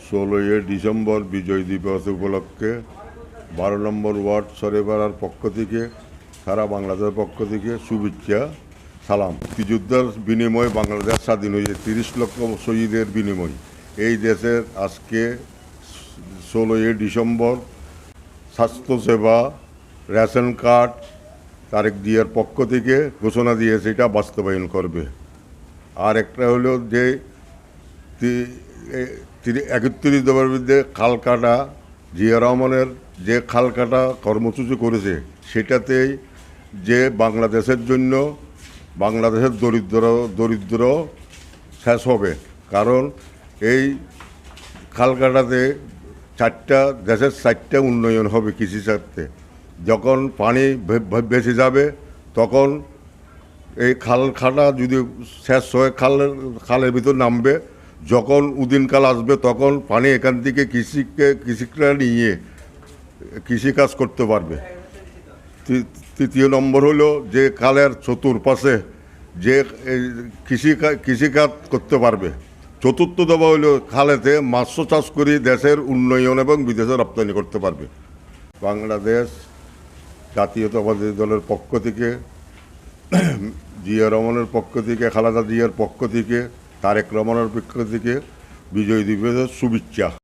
16 December বিজয় দিবস উপলক্ষে 12 নম্বর word সরেপাড়ার পক্ষ থেকে সারা বাংলাদেশের পক্ষ থেকে শুভেচ্ছা সালাম। মুক্তিযুদ্ধের বিনিময়ে বাংলাদেশ স্বাধীন হয়েছে, 30 লক্ষ শহীদের বিনিময়। এই দেশের আজকে 16 ডিসেম্বর স্বাস্থ্যসেবা রেশন কার্ড তারেক জিয়ার পক্ষ থেকে ঘোষণা দিয়েছে, এটা বাস্তবায়ন করবে। আর একটা হলো যে 31 দফার বিরুদ্ধে খাল কাটা, জিয়া রহমানের যে খাল কাটা কর্মসূচি করেছে, সেটাতেই যে বাংলাদেশের জন্য বাংলাদেশের দরিদ্র শেষ হবে। কারণ এই খাল কাটাতে দেশের 4টা উন্নয়ন হবে কৃষি ক্ষেত্রে। যখন পানি বেঁচে যাবে তখন এই খাল খাটা যদি শেষ হয়ে খালের ভিতর নামবে, যখন উদিনকাল আসবে তখন পানি এখান থেকে কৃষিকরা নিয়ে কৃষিকাজ করতে পারবে। তৃতীয় নম্বর হলো যে খালের চতুর্পাশে যে কৃষিকাজ করতে পারবে। চতুর্থ দফা হলো খালেতে মৎস্য চাষ করে দেশের উন্নয়ন এবং বিদেশে রপ্তানি করতে পারবে। বাংলাদেশ জাতীয়তাবাদী দলের পক্ষ থেকে, জিয়া রহমানের পক্ষ থেকে, খালেদা জিয়ার পক্ষ থেকে, তারেক রহমানের পক্ষ থেকে বিজয় দিবসের শুভেচ্ছা।